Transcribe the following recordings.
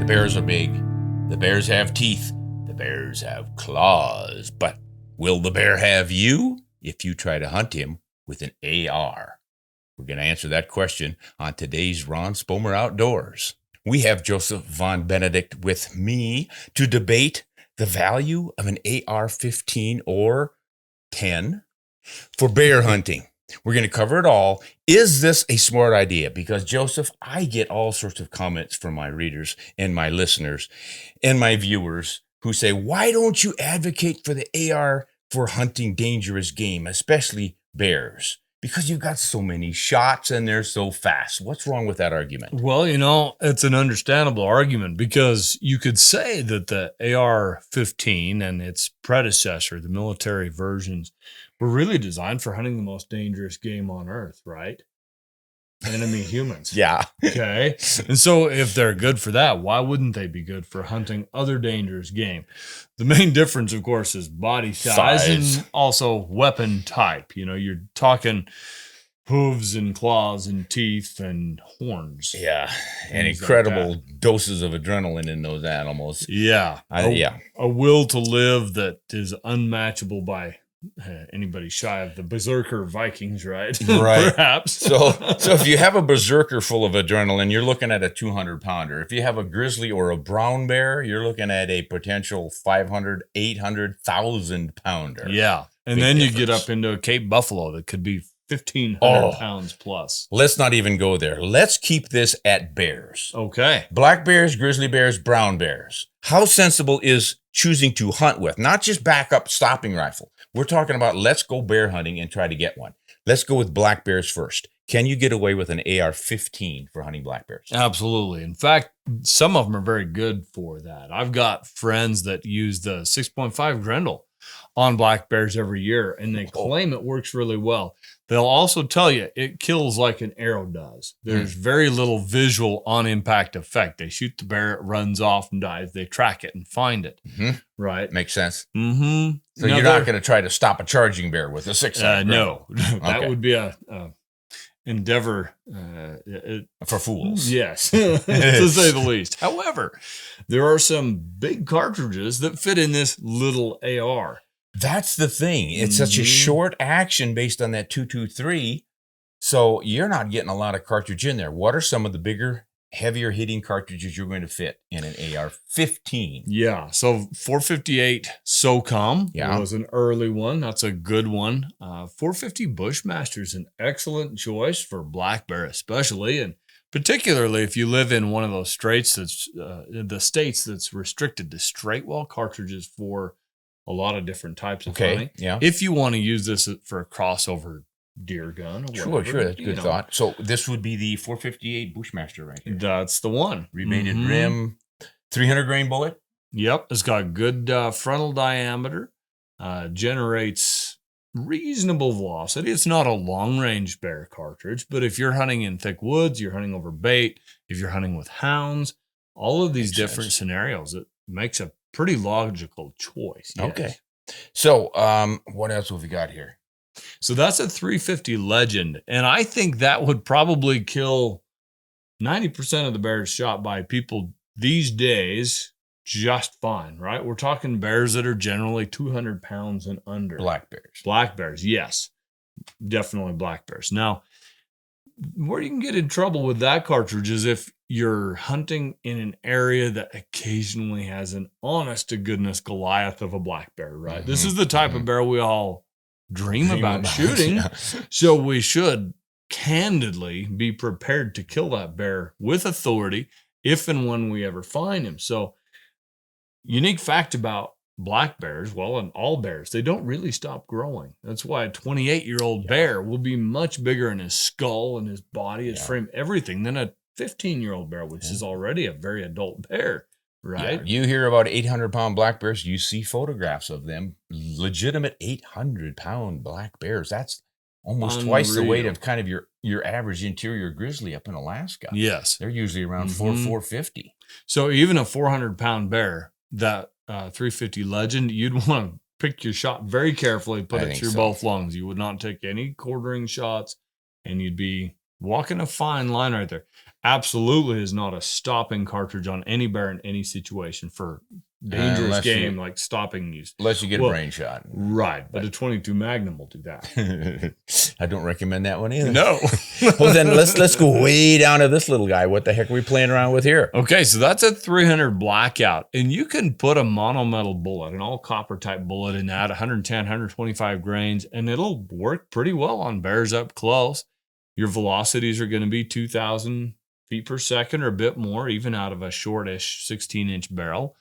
bears are big. The bears have teeth. The bears have claws. But will the bear have you if you try to hunt him with an AR? We're going to answer that question on today's Ron Spomer Outdoors. We have Joseph Von Benedikt with me to debate the value of an AR-15 or 10 for bear hunting. We're going to cover it all. Is this a smart idea? Because, Joseph, I get all sorts of comments from my readers and my listeners and my viewers who say, why don't you advocate for the AR for hunting dangerous game, especially bears? Because you've got so many shots and they're so fast. What's wrong with that argument? Well, it's an understandable argument because you could say that the AR-15 and its predecessor, the military versions, were really designed for hunting the most dangerous game on earth, right? Enemy humans. Yeah. Okay. And so if they're good for that, why wouldn't they be good for hunting other dangerous game? The main difference, of course, is body size. And also weapon type. You're talking hooves and claws and teeth and horns. Yeah. And incredible doses of adrenaline in those animals. Yeah. A will to live that is unmatchable by anybody shy of the berserker Vikings, right? Right. Perhaps. So if you have a berserker full of adrenaline, you're looking at a 200-pounder. If you have a grizzly or a brown bear, you're looking at a potential 500, 800,000-pounder. Yeah. And then you get up into a Cape buffalo that could be 1,500 pounds plus. Let's not even go there. Let's keep this at bears. Okay. Black bears, grizzly bears, brown bears. How sensible is choosing to hunt with? Not just backup stopping rifle. We're talking about let's go bear hunting and try to get one. Let's go with black bears first. Can you get away with an AR-15 for hunting black bears? Absolutely. In fact, some of them are very good for that. I've got friends that use the 6.5 Grendel on black bears every year, and they claim it works really well. They'll also tell you it kills like an arrow does. There's very little visual on-impact effect. They shoot the bear, it runs off and dies. They track it and find it. Right? Makes sense. Mm-hmm. So you're not going to try to stop a charging bear with a 6.5 No. That would be a endeavor for fools. Yes, to say the least. However, there are some big cartridges that fit in this little AR. That's the thing. It's such a short action based on that 223. So you're not getting a lot of cartridge in there. What are some of the bigger, heavier hitting cartridges you're going to fit in an AR-15? Yeah. So 458 SOCOM was an early one. That's a good one. 450 Bushmaster is an excellent choice for black bear, especially. And particularly if you live in one of those states that's restricted to straight well cartridges for a lot of different types of hunting. Yeah. If you want to use this for a crossover deer gun or whatever. Sure. That's a good thought. So this would be the 458 Bushmaster right here. That's the one. Remated rim, 300 grain bullet. Yep. It's got good frontal diameter, generates reasonable velocity. It's not a long range bear cartridge, but if you're hunting in thick woods, you're hunting over bait, if you're hunting with hounds, all of these different scenarios, it makes a pretty logical choice. Yes. Okay. So what else have we got here? So that's a 350 Legend. And I think that would probably kill 90% of the bears shot by people these days just fine, right? We're talking bears that are generally 200 pounds and under. Black bears. Black bears, yes. Definitely black bears. Now, where you can get in trouble with that cartridge is if you're hunting in an area that occasionally has an honest to goodness Goliath of a black bear, right? This is the type of bear we all dream about shooting. Yeah. So we should candidly be prepared to kill that bear with authority if and when we ever find him. So unique fact about black bears, well, and all bears, they don't really stop growing. That's why a 28-year-old bear will be much bigger in his skull and his body, his frame, everything than a 15-year-old bear, which is already a very adult bear, right? Yeah. You hear about 800-pound black bears, you see photographs of them, legitimate 800-pound black bears. That's almost twice the weight of kind of your average interior grizzly up in Alaska. Yes. They're usually around 450. So even a 400-pound bear, that 350 Legend, you'd want to pick your shot very carefully, put it through both lungs. You would not take any quartering shots, and you'd be walking a fine line right there. Absolutely is not a stopping cartridge on any bear in any situation for dangerous game like stopping use. Unless you get a brain shot. Right, but a 22 Magnum will do that. I don't recommend that one either. No. Well, then let's go way down to this little guy. What the heck are we playing around with here? Okay, so that's a 300 blackout, and you can put a monometal bullet, an all copper type bullet in that, 110, 125 grains, and it'll work pretty well on bears up close. Your velocities are going to be 2,000 feet per second or a bit more, even out of a shortish 16-inch barrel.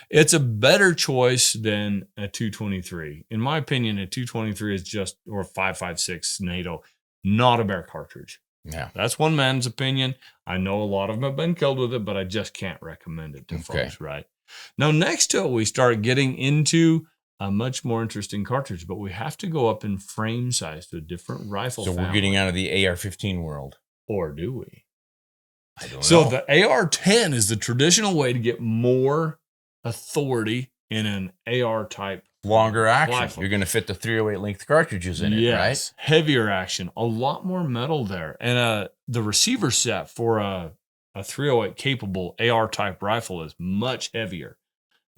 It's a better choice than a 223. In my opinion, a 223 is just, or 5.56 NATO, not a bear cartridge. Yeah. That's one man's opinion. I know a lot of them have been killed with it, but I just can't recommend it to folks, right? Now, next to it, we start getting into a much more interesting cartridge, but we have to go up in frame size to a different rifle So family. we're getting out of the AR-15 world. Or do we? I don't know. So the AR-10 is the traditional way to get more authority in an AR type. Longer action. Rifle. You're going to fit the 308 length cartridges in it, right? Heavier action, a lot more metal there. And the receiver set for a 308 capable AR type rifle is much heavier.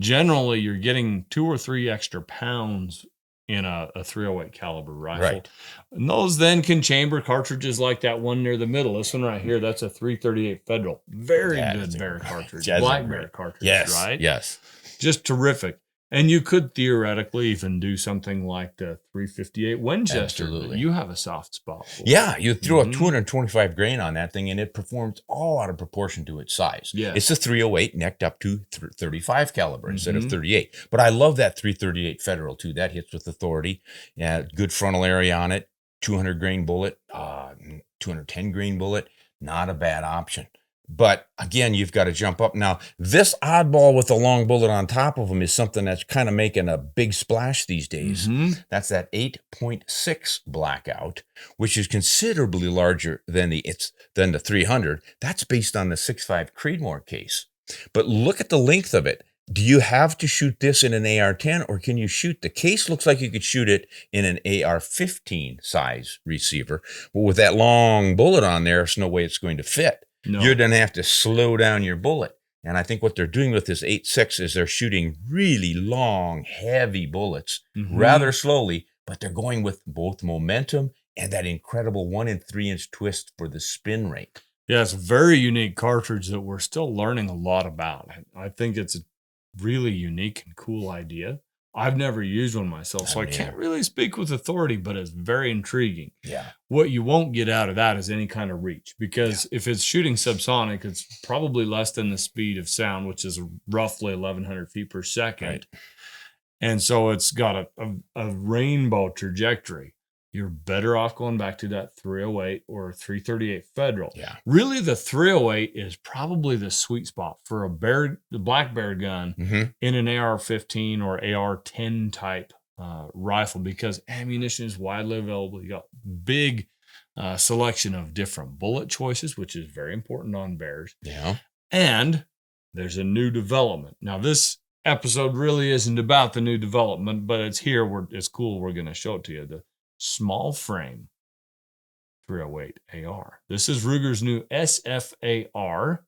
Generally, you're getting 2 or 3 extra pounds in a 308 caliber rifle. Right. And those then can chamber cartridges like that one near the middle. This one right here, that's a 338 Federal. Very good bear cartridge. Black bear cartridge, right? Yes. Just terrific. And you could theoretically even do something like the 358 Winchester. Absolutely. You have a soft spot for. Yeah, you throw a 225 grain on that thing and it performs all out of proportion to its size. Yeah. It's a 308 necked up to 35 caliber instead of 38. But I love that 338 Federal too. That hits with authority. Yeah, good frontal area on it. 200 grain bullet, 210 grain bullet. Not a bad option. But again, you've got to jump up. Now, this oddball with a long bullet on top of them is something that's kind of making a big splash these days. That's that 8.6 blackout, which is considerably larger than the 300. That's based on the 6.5 Creedmoor case. But look at the length of it. Do you have to shoot this in an AR-10 or can you shoot? The case looks like you could shoot it in an AR-15 size receiver. But with that long bullet on there, there's no way it's going to fit. No. You're going to have to slow down your bullet. And I think what they're doing with this 8.6 is they're shooting really long, heavy bullets rather slowly, but they're going with both momentum and that incredible 1 3-inch twist for the spin rate. Yeah, it's a very unique cartridge that we're still learning a lot about. I think it's a really unique and cool idea. I've never used one myself, so I can't really speak with authority, but it's very intriguing. Yeah. What you won't get out of that is any kind of reach, because if it's shooting subsonic, it's probably less than the speed of sound, which is roughly 1,100 feet per second. Right. And so it's got a rainbow trajectory. You're better off going back to that 308 or 338 Federal. Yeah. Really, the 308 is probably the sweet spot for the black bear gun in an AR-15 or AR-10 type rifle, because ammunition is widely available. You got big selection of different bullet choices, which is very important on bears. Yeah. And there's a new development. Now, this episode really isn't about the new development, but it's here. It's cool. We're going to show it to you. The small frame 308 AR. This is Ruger's new SFAR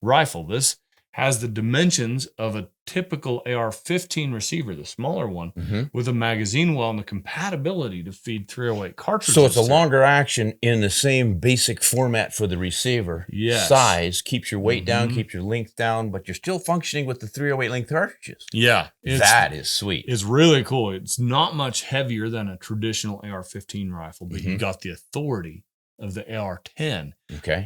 rifle. This has the dimensions of a typical AR-15 receiver, the smaller one, with a magazine well and the compatibility to feed 308 cartridges. So it's a longer action in the same basic format for the receiver. Yes. Size, keeps your weight down, keeps your length down, but you're still functioning with the 308 length cartridges. Yeah. That is sweet. It's really cool. It's not much heavier than a traditional AR-15 rifle, but you got the authority of the AR-10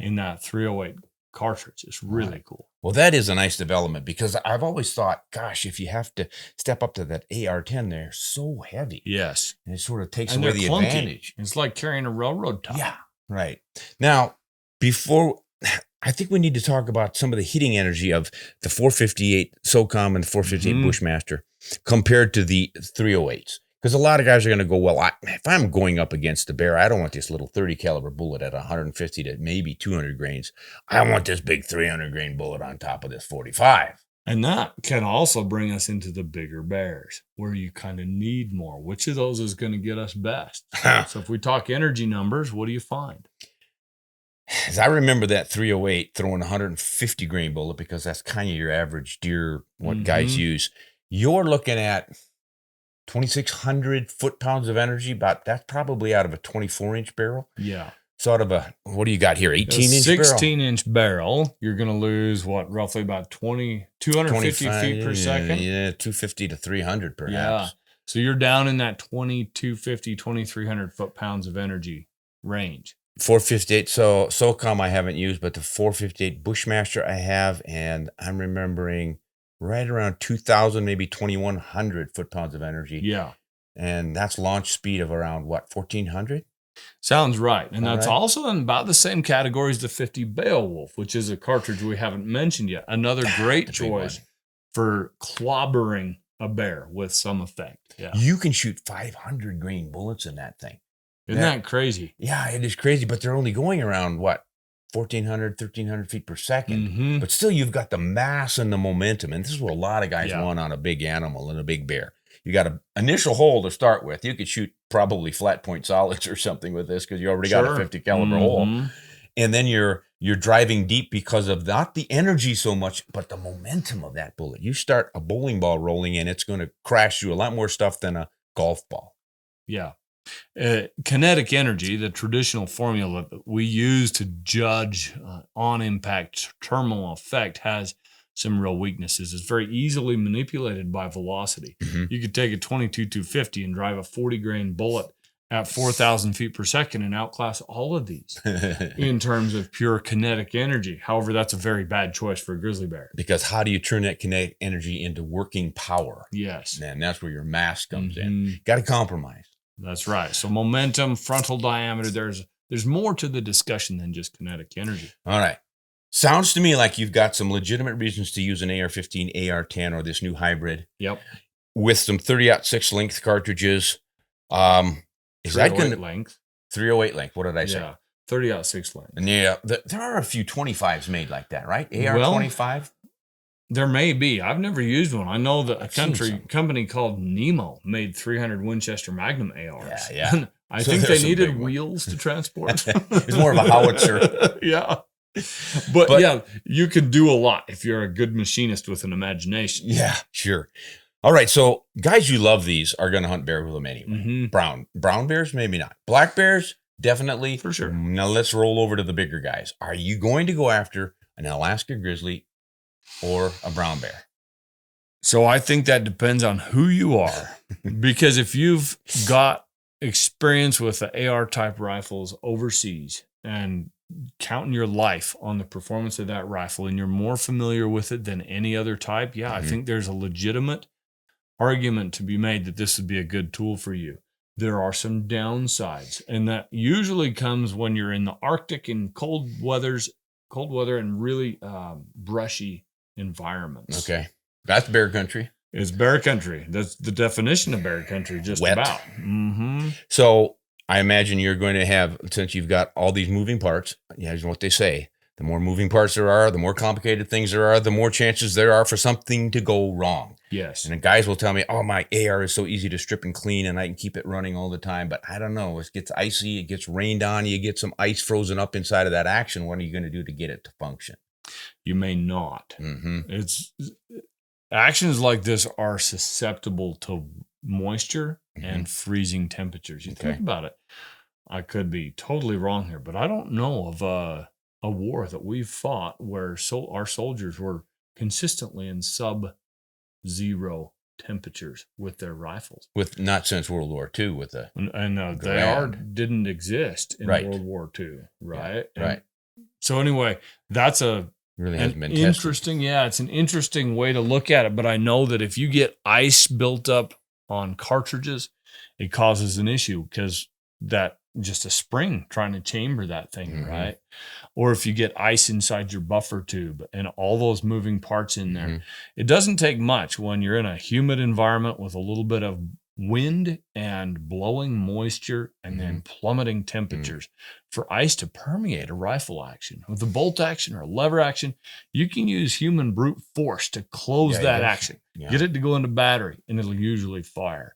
in that 308 cartridge. It's really cool. Well, that is a nice development, because I've always thought, gosh, if you have to step up to that AR-10, they're so heavy. Yes. And it sort of takes away the advantage. It's like carrying a railroad tie. Yeah, right. Now, I think we need to talk about some of the hitting energy of the 458 SOCOM and the 458 Bushmaster compared to the 308s. Because a lot of guys are going to go, well, if I'm going up against the bear, I don't want this little 30 caliber bullet at 150 to maybe 200 grains. I want this big 300 grain bullet on top of this 45. And that can also bring us into the bigger bears, where you kind of need more. Which of those is going to get us best? So if we talk energy numbers, what do you find? As I remember that 308 throwing a 150 grain bullet, because that's kind of your average deer, what guys use. You're looking at 2,600 foot-pounds of energy. That's probably out of a 24-inch barrel. Yeah. So out of what do you got here? 18-inch barrel? 16-inch barrel. You're going to lose roughly about 250 feet per second? Yeah, 250 to 300 perhaps. Yeah. So you're down in that 2,250, 2,300 foot-pounds of energy range. 458. So SOCOM I haven't used, but the 458 Bushmaster I have, and I'm remembering right around 2,000, maybe 2,100 foot-pounds of energy. Yeah. And that's launch speed of around, 1,400? Sounds right. And that's also in about the same category as the 50 Beowulf, which is a cartridge we haven't mentioned yet. Another great choice for clobbering a bear with some effect. Yeah. You can shoot 500 grain bullets in that thing. Isn't that crazy? Yeah, it is crazy, but they're only going around 1,400, 1,300 feet per second. But still, you've got the mass and the momentum. And this is what a lot of guys want on a big animal and a big bear. You got an initial hole to start with. You could shoot probably flat point solids or something with this because you already got a 50 caliber hole. And then you're driving deep because of not the energy so much, but the momentum of that bullet. You start a bowling ball rolling and it's going to crash through a lot more stuff than a golf ball. Yeah. Kinetic energy, the traditional formula that we use to judge on impact terminal effect, has some real weaknesses. It's very easily manipulated by velocity. You could take a 22-250 and drive a 40 grain bullet at 4,000 feet per second and outclass all of these in terms of pure kinetic energy. However, that's a very bad choice for a grizzly bear. Because how do you turn that kinetic energy into working power? Yes. And that's where your mass comes in. Got to compromise. That's right. So momentum, frontal diameter, there's more to the discussion than just kinetic energy. All right. Sounds to me like you've got some legitimate reasons to use an AR-15, AR-10, or this new hybrid. Yep. With some 30-06 length cartridges. Is that going to length? 308 length. What did I say? Yeah. 30-06 length. And yeah, there are a few 25s made like that, right? AR-25? There may be. I've never used one. I know that a company called Nemo made 300 Winchester Magnum ARs. Yeah. I think they needed wheels to transport. It's more of a howitzer. Yeah. But yeah, you can do a lot if you're a good machinist with an imagination. Yeah, sure. All right, so guys you love these are going to hunt bear with them anyway. Brown bears, maybe not. Black bears, definitely. For sure. Now let's roll over to the bigger guys. Are you going to go after an Alaska grizzly or a brown bear? So I think that depends on who you are. Because if you've got experience with the AR type rifles overseas and counting your life on the performance of that rifle and you're more familiar with it than any other type, I think there's a legitimate argument to be made that this would be a good tool for you. There are some downsides, and that usually comes when you're in the Arctic and cold weather and really brushy environments. Okay. That's bear country. It's bear country. That's the definition of bear country, just wet. about. So I imagine you're going to have, since you've got all these moving parts, here's what they say. The more moving parts there are, the more complicated things there are, the more chances there are for something to go wrong. Yes. And the guys will tell me, oh, my AR is so easy to strip and clean and I can keep it running all the time. But I don't know. It gets icy. It gets rained on. You get some ice frozen up inside of that action. What are you going to do to get it to function? You may not. It's actions like this are susceptible to moisture and freezing temperatures. You think about it. I could be totally wrong here, but I don't know of a war that we've fought where our soldiers were consistently in sub-zero temperatures with their rifles. With not since World War II with the didn't exist in World War II, right? Yeah, right. So anyway, that's really hasn't been interesting. tested. Yeah, it's an interesting way to look at it. But I know that if you get ice built up on cartridges, it causes an issue because that just a spring trying to chamber that thing, right? Or if you get ice inside your buffer tube and all those moving parts in there, it doesn't take much when you're in a humid environment with a little bit of wind and blowing moisture and then plummeting temperatures for ice to permeate a rifle action. With a bolt action or a lever action, you can use human brute force to close that action. Get it to go into battery and it'll usually fire.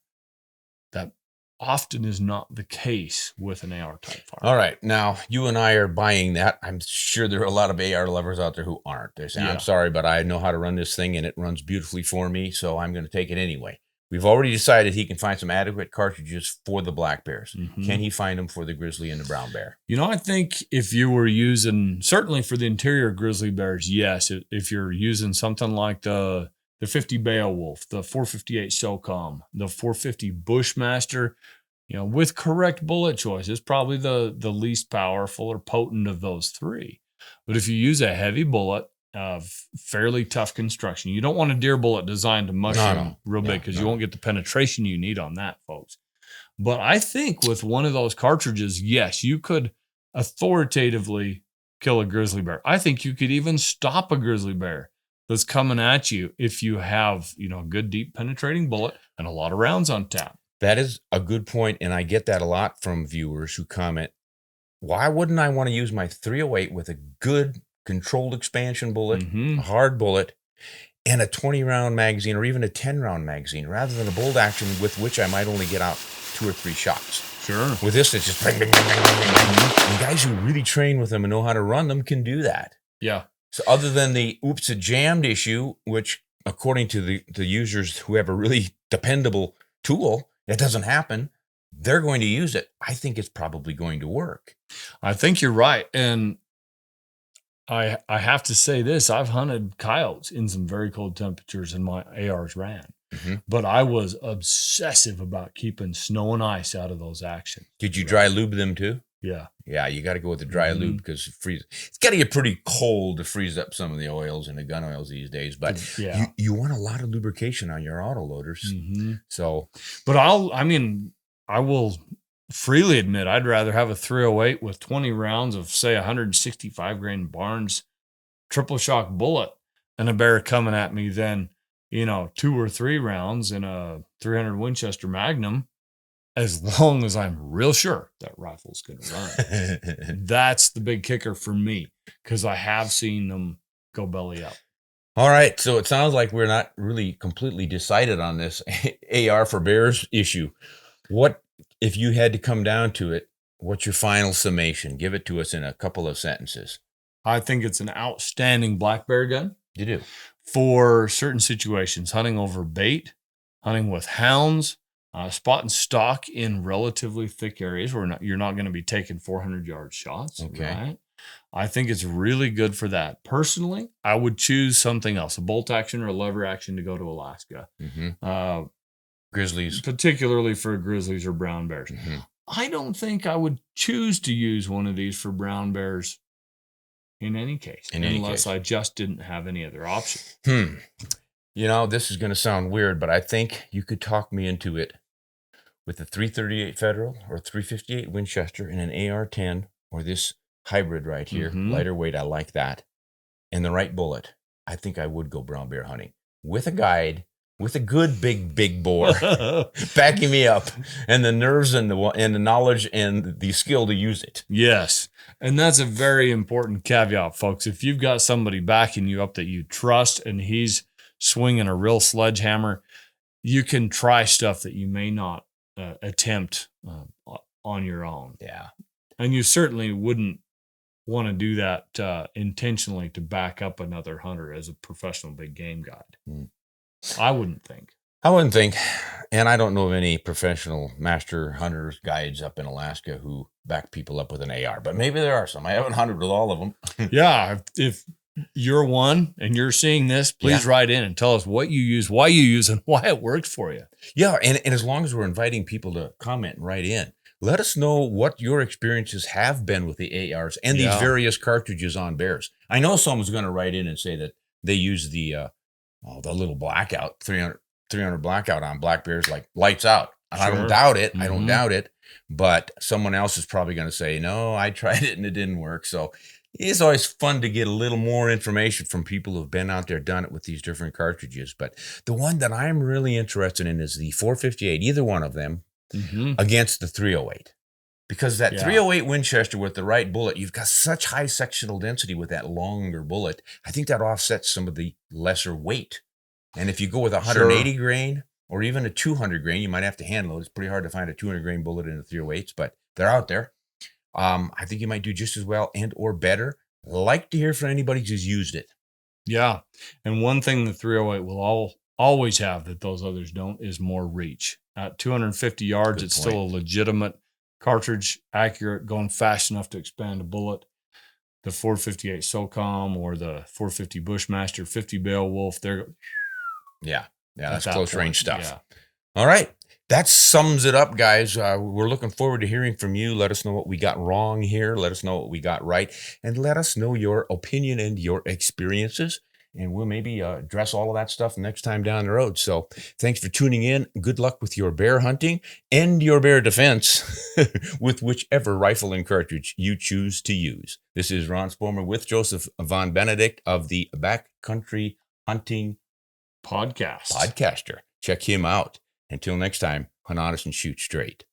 That often is not the case with an AR type firearm. All right. Now, you and I are buying that. I'm sure there are a lot of AR lovers out there who aren't. They're saying, Yeah. I'm sorry, but I know how to run this thing and it runs beautifully for me, so I'm going to take it anyway. We've already decided he can find some adequate cartridges for the black bears. Mhm. Can he find them for the grizzly and the brown bear? You know, I think if you were using, certainly for the interior grizzly bears, yes. If you're using something like the 50 Beowulf, the 458 SOCOM, the 450 Bushmaster, you know, with correct bullet choices, probably the least powerful or potent of those three. But if you use a heavy bullet of fairly tough construction, you don't want a deer bullet designed to mushroom real big, because you won't get the penetration you need on that, folks. But I think with one of those cartridges, yes, you could authoritatively kill a grizzly bear. I think you could even stop a grizzly bear that's coming at you if you have, you know, a good deep penetrating bullet and a lot of rounds on tap. That is a good point, and I get that a lot from viewers who comment, why wouldn't I want to use my 308 with a good controlled expansion bullet, a hard bullet, and a 20-round magazine or even a 10-round magazine rather than a bolt action with which I might only get out 2 or 3 shots? Sure. With this, it's just bang, bang, bang, bang, bang, bang. And guys who really train with them and know how to run them can do that. Yeah. So other than the oops, it jammed issue, which according to the users who have a really dependable tool, it doesn't happen, they're going to use it. I think it's probably going to work. I think you're right. And I have to say this, I've hunted coyotes in some very cold temperatures and my ARs ran. But I was obsessive about keeping snow and ice out of those actions. Did you dry lube them too? Yeah. Yeah, you got to go with the dry lube because it's got to get pretty cold to freeze up some of the oils and the gun oils these days. But you want a lot of lubrication on your auto loaders. So, but I will freely admit I'd rather have a 308 with 20 rounds of, say, 165 grain Barnes triple shock bullet and a bear coming at me than, you know, 2 or 3 rounds in a 300 Winchester Magnum, as long as I'm real sure that rifle's going to run. That's the big kicker for me, because I have seen them go belly up. All right. So it sounds like we're not really completely decided on this AR for bears issue. What, if you had to come down to it, what's your final summation? Give it to us in a couple of sentences. I think it's an outstanding black bear gun. You do. For certain situations, hunting over bait, hunting with hounds, spot and stalk in relatively thick areas where you're not going to be taking 400-yard shots. Okay. Right? I think it's really good for that. Personally, I would choose something else, a bolt action or a lever action to go to Alaska. Grizzlies. Particularly for grizzlies or brown bears. I don't think I would choose to use one of these for brown bears in any case, unless I just didn't have any other option. You know, this is going to sound weird, but I think you could talk me into it with the 338 Federal or 358 Winchester and an AR-10 or this hybrid right here, lighter weight. I like that. And the right bullet. I think I would go brown bear hunting with a guide, with a good big bore backing me up, and the nerves and the knowledge and the skill to use it. Yes. And that's a very important caveat, folks. If you've got somebody backing you up that you trust and he's swinging a real sledgehammer, you can try stuff that you may not attempt on your own. Yeah. And you certainly wouldn't want to do that intentionally to back up another hunter as a professional big game guide. I wouldn't think. And I don't know of any professional master hunters, guides up in Alaska who back people up with an AR, but maybe there are some. I haven't hunted with all of them. Yeah. If you're one and you're seeing this, please write in and tell us what you use, why you use, and why it works for you. Yeah. And as long as we're inviting people to comment and write in, let us know what your experiences have been with the ARs and these various cartridges on bears. I know someone's going to write in and say that they use the little blackout, 300 blackout on black bears, like lights out. Sure. I don't doubt it. I don't doubt it. But someone else is probably going to say, no, I tried it and it didn't work. So it's always fun to get a little more information from people who've been out there, done it with these different cartridges. But the one that I'm really interested in is the 458, either one of them, against the 308. Because that 308 Winchester with the right bullet, you've got such high sectional density with that longer bullet. I think that offsets some of the lesser weight. And if you go with 180 grain or even a 200 grain. You might have to hand load. It's pretty hard to find a 200 grain bullet in the 308s, but they're out there. I think you might do just as well and or better. Like to hear from anybody who's used it. Yeah. And one thing the 308 will always have that those others don't is more reach. At 250 yards, it's still a legitimate cartridge, accurate, going fast enough to expand a bullet. The 458 SOCOM or the 450 Bushmaster, 50 Beowulf, they're that's close range stuff. Yeah. All right. That sums it up, guys. We're looking forward to hearing from you. Let us know what we got wrong here. Let us know what we got right. And let us know your opinion and your experiences. And we'll maybe address all of that stuff next time down the road. So thanks for tuning in. Good luck with your bear hunting and your bear defense with whichever rifle and cartridge you choose to use. This is Ron Spomer with Joseph Von Benedikt of the Backcountry Hunting Podcaster. Check him out. Until next time, hunt honest and shoot straight.